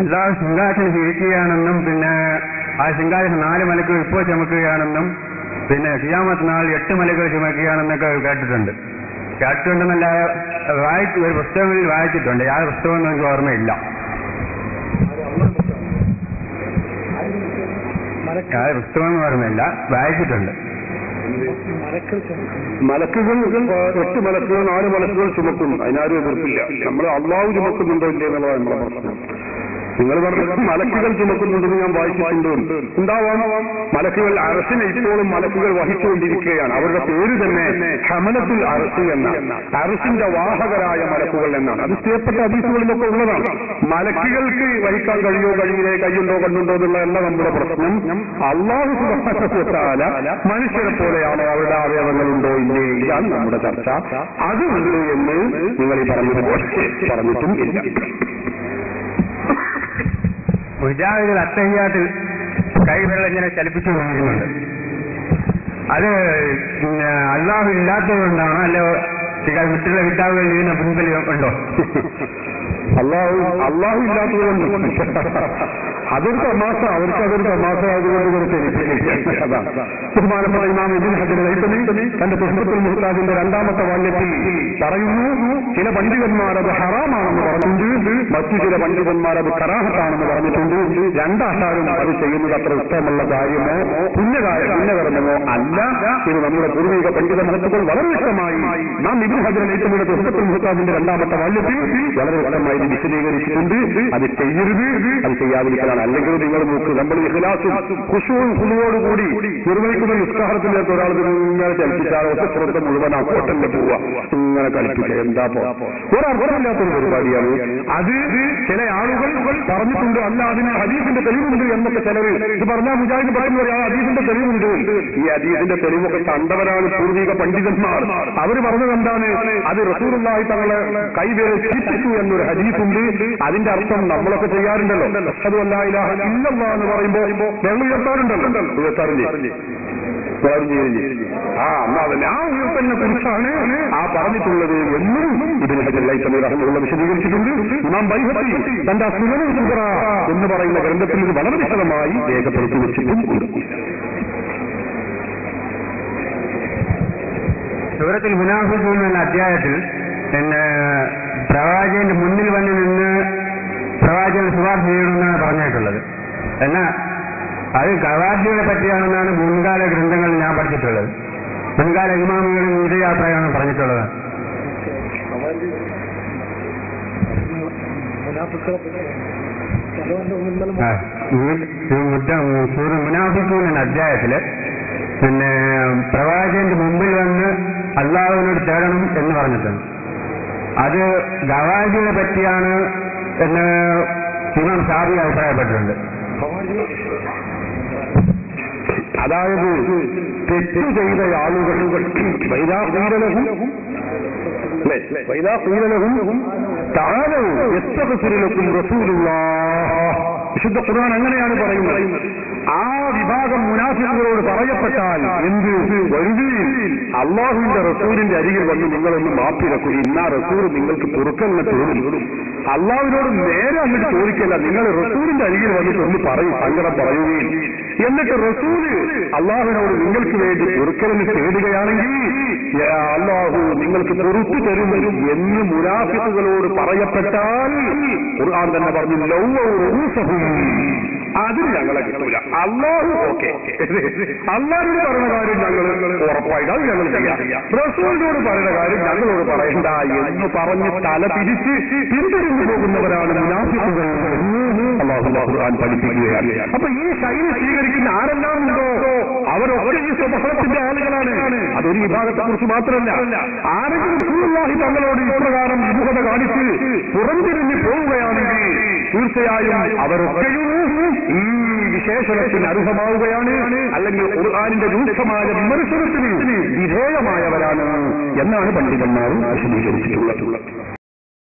അല്ലാഹു സിംഹാസനം ഇരിക്കുകയാണെന്നും പിന്നെ ആ സിംഹാസനം 4 മലക്കുകൾ ഇപ്പോൾ ചുമക്കുകയാണെന്നും പിന്നെ ഖിയാമത്ത് നാൾ 8 മലക്കുകൾ ചുമക്കുകയാണെന്നൊക്കെ കേട്ടിട്ടുണ്ടെന്നല്ല ഒരു പുസ്തകങ്ങളിൽ വായിച്ചിട്ടുണ്ട്. ആ പുസ്തകമൊന്നും എനിക്ക് ഓർമ്മയില്ല. പുസ്തകമൊന്നും ഓർമ്മയില്ല, വായിച്ചിട്ടുണ്ട്. മലക്കുകൾ 8 മലക്കുകൾ 4 മലക്കുകൾ ചുമക്കും, അതിനാരും എതിർപ്പില്ല. നമ്മൾ അള്ളാഹു ചുമക്കുന്നുണ്ടോ ഇല്ലേ എന്നുള്ളതാണ് നമ്മളെ പ്രശ്നം. നിങ്ങൾ പറഞ്ഞ മലക്കുകൾ ചുമക്കുന്നുണ്ടെന്ന് ഞാൻ വായിച്ചിട്ടുണ്ട്. ഉണ്ടാവാം. മലക്കുകൾ അറസിനെ ഇപ്പോഴും മലക്കുകൾ വഹിച്ചുകൊണ്ടിരിക്കുകയാണ്. അവരുടെ പേര് തന്നെ ഹമലത്തുൽ അറസി എന്നാണ്. അറസിന്റെ വാഹകരായ മലക്കുകൾ എന്നാണ്. അത് സ്ഥിരപ്പെട്ട ഹദീസുകളിലൊക്കെ ഉള്ളതാണ്. മലക്കുകൾക്ക് വഹിക്കാൻ കഴിയില്ലേ, കൈയുണ്ടോ കണ്ണുണ്ടോ എന്നുള്ളതല്ല നമ്മുടെ പ്രശ്നം. അല്ലാഹു സുബ്ഹാനഹു വ തആല മനുഷ്യരെ പോലെയാണോ, അവരുടെ അവയവങ്ങളുണ്ടോ ഇല്ലേ, ഇതാണ് നമ്മുടെ ചർച്ച. അതുണ്ട് എന്ന് നിങ്ങൾ ഈ പറഞ്ഞതുപോലെ പറഞ്ഞിട്ടും ഇല്ല. മുജാഹിദുൽ അത്തഹിയ്യാത്തിൽ കൈവിരൽ ഇങ്ങനെ ചലിപ്പിച്ചു കൊണ്ടിരുന്നുണ്ട്. അത് അല്ലാഹു ഇല്ലാത്തതുകൊണ്ടാണോ അല്ലോ മറ്റുള്ള കിതാബുകൾ ഇതിന് മുൻപിൽ ഉണ്ടോ? അള്ളാഹു ഇല്ലാത്തതുകൊണ്ട് അതൊരു തമാശ, അതൊരു തമാശ ആയതുകൊണ്ട് ബഹുമാനപ്പെട്ട ഇമാം ഇബ്നു ഹജർ ഹൈതമി തന്റെ തുഹ്ഫത്തുൽ മുഹ്താജിന്റെ 2ാമത്തെ വാല്യത്തിൽ പറയുന്നു, ചില പണ്ഡിതന്മാർ അത് ഹറാമാണെന്ന് പറഞ്ഞിട്ടുണ്ട്, മറ്റു ചില പണ്ഡിതന്മാർ അത് കറാഹത്താണെന്ന് പറഞ്ഞിട്ടുണ്ട്. രണ്ടാൾക്കാരും അത് ചെയ്യുന്നത് അത്ര ഇഷ്ടമുള്ള കാര്യമോ പുണ്യകർമ്മമോ അല്ല. ഇത് നമ്മുടെ പൂർവിക പണ്ഡിത മഹത്തുക്കൾ വളരെ വ്യക്തമായി നാം ഇബ്നു ഹജർ ഹൈതമിയുടെ തുഹ്ഫത്തുൽ മുഹ്താജിന്റെ 2ാമത്തെ വാല്യത്തിൽ വളരെ വ്യക്തമായി വിശദീകരിച്ചിട്ടുണ്ട്. അത് ചെയ്യരുത്, അത് ചെയ്യാതിരിക്കലാണ്. അല്ലെങ്കിൽ നിങ്ങൾ നോക്കൂ, നമ്മൾ ഇഖ്ലാസും ഖുശൂഉം ഖുദൂഉയോടുകൂടി നിർവഹിക്കുന്ന നിസ്കാരത്തിലേക്ക് ഒരാൾ ഇങ്ങനെ ചലിപ്പിച്ചാൽ ഒറ്റ ശ്രദ്ധ മുഴുവൻ ആ ഹോട്ടലിൽ പോവുക, ഇങ്ങനെ കളിപ്പിക്കുക. എന്താ ഒരർത്ഥമില്ലാത്തൊരു പരിപാടിയാണ് അത്. ചില ആളുകൾ പറഞ്ഞിട്ടുണ്ട്, അല്ല അതിന് ഹദീസിന്റെ തെളിവുണ്ട് എന്നൊക്കെ ചിലർ ഇത് പറഞ്ഞാൽ മുജാഹിദ് പറയുന്നത് ആ ഹദീസിന്റെ തെളിവുണ്ട്. ഈ ഹദീസിന്റെ തെളിവൊക്കെ കണ്ടവരാണ് പൂർവിക പണ്ഡിതന്മാർ. അവർ പറഞ്ഞത് എന്താണ്? അത് റസൂലുള്ളാഹി തങ്ങളെ കൈവേറി ചിരിപ്പിച്ചു എന്നൊരു ഹദീസുണ്ട്. അതിന്റെ അർത്ഥം നമ്മളൊക്കെ ചെയ്യാറുണ്ടല്ലോ, അഷ്ഹദു അല്ലാ ഇലാഹ ഇല്ലല്ലാഹ് എന്ന് പറയുമ്പോ വെള്ളം ഉയർത്താറുണ്ടല്ലോ, ഉയർത്താറില്ലേ? ആ ഉയർത്തലിനെ കുറിച്ചാണ് ആ പറഞ്ഞിട്ടുള്ളത് എന്നും ഇബ്നു ഹജർ ഹൈതമി റഹിമഹുല്ലാഹ് വിശദീകരിച്ചിട്ടുണ്ട്. ഇമാം ബൈഹഖി തന്റെ സുനനുൽ കുബ്ര എന്ന് പറയുന്ന ഗ്രന്ഥത്തിൽ ഇത് വളരെ വിശദമായി രേഖപ്പെടുത്തി വെച്ചിട്ടുണ്ട്. സൂറത്തുൽ മുനാഫിഖൂൻ എന്ന അധ്യായത്തിൽ പിന്നെ പ്രവാചകന്റെ മുന്നിൽ വന്ന് നിന്ന് പ്രവാചകൻ ശുപാർശ ചെയ്യണമെന്നാണ് പറഞ്ഞിട്ടുള്ളത്. എന്നാൽ അത് ഖവാരിജികളെ പറ്റിയാണെന്നാണ് മുൻകാല ഗ്രന്ഥങ്ങളിൽ ഞാൻ പഠിച്ചിട്ടുള്ളത്. മുൻകാല ഇമാമുകളും ഇതേ അഭിപ്രായമാണ് പറഞ്ഞിട്ടുള്ളത്. മുനാഫിഖൂൻ എന്ന അധ്യായത്തില് പിന്നെ പ്രവാചകന്റെ മുമ്പിൽ വന്ന് അള്ളാഹുവിനോട് തേടണം എന്ന് പറഞ്ഞിട്ടുണ്ട്. അത് ഖവാരിജികളെ പറ്റിയാണ് എന്ന് ഇമാം ഷാഫി അഭിപ്രായപ്പെട്ടിട്ടുണ്ട്. അതായത് തെറ്റ് ചെയ്ത ആളുകൾ വിശുദ്ധ ഖുർആൻ അങ്ങനെയാണ് പറയുന്നത്. ആ വിഭാഗം മുനാഫിഖുകളോട് പറയപ്പെട്ടാൽ എന്ത് വരുതിയിൽ അള്ളാഹുവിന്റെ റസൂലിന്റെ അരികിൽ വന്ന് നിങ്ങളൊന്ന് മാപ്പിരക്കുക, ഇന്നാ റസൂൽ നിങ്ങൾക്ക് പൊറുക്കെന്ന് തോന്നും. അള്ളാഹുവിനോട് നേരെ അങ്ങോട്ട് ചോദിക്കല്ല, നിങ്ങൾ റസൂലിന്റെ അരികിൽ വന്നിട്ട് ഒന്ന് പറയും, സങ്കടം പറയുകയും എന്നിട്ട് റസൂല് അള്ളാഹുവിനോട് നിങ്ങൾക്ക് വേണ്ടി പൊറുക്കലിന് തേടുകയാണെങ്കിൽ അള്ളാഹു നിങ്ങൾക്ക് പൊറുത്തു തരും എന്ന് മുനാഫിഖുകളോട് പറയപ്പെട്ടാൽ ഖുർആൻ തന്നെ പറഞ്ഞു അതിന് ഞങ്ങളെ കിട്ടൂല. അള്ളാഹു ഓക്കെ, അള്ളാഹിനോട് പറയുന്ന കാര്യം ഞങ്ങൾ ഉറപ്പായിട്ട് അത് ഞങ്ങൾ ചെയ്യാം, റസൂലിനോട് പറയുന്ന കാര്യം ഞങ്ങളോട് പറയണ്ട എന്ന് പറഞ്ഞ് തല തിരിച്ച് പിന്തിരിഞ്ഞു പോകുന്നവരാണ് മുനാഫിഖുകൾ. അള്ളാഹു ഖുർആൻ പഠിപ്പിക്കുകയാണ്. അപ്പൊ ഈ ശൈലി സ്വീകരിക്കുന്ന ആരെല്ലാം ഉണ്ടോ അവരൊക്കെ ഈ സ്വഭാവത്തിന്റെ ആളുകളാണ്. അതൊരു വിഭാഗത്തെ കുറിച്ച് മാത്രമല്ല, ആരെങ്കിലും റസൂലുള്ളാഹി തങ്ങളോട് ഇപ്രകാരം വിമുഖത കാണിച്ച് പുറംതിരിഞ്ഞു പോവുകയാണെങ്കിൽ തീർച്ചയായും അവരൊക്കെയും ഈ വിശേഷണത്തിന് അർഹമാവുകയാണ്, അല്ലെങ്കിൽ ഖുർആനിന്റെ രൂക്ഷമായ വിമർശനത്തിന് വിധേയമായവരാണ് എന്നാണ് പണ്ഡിതന്മാർ വിശദീകരിച്ചിട്ടുള്ളത്.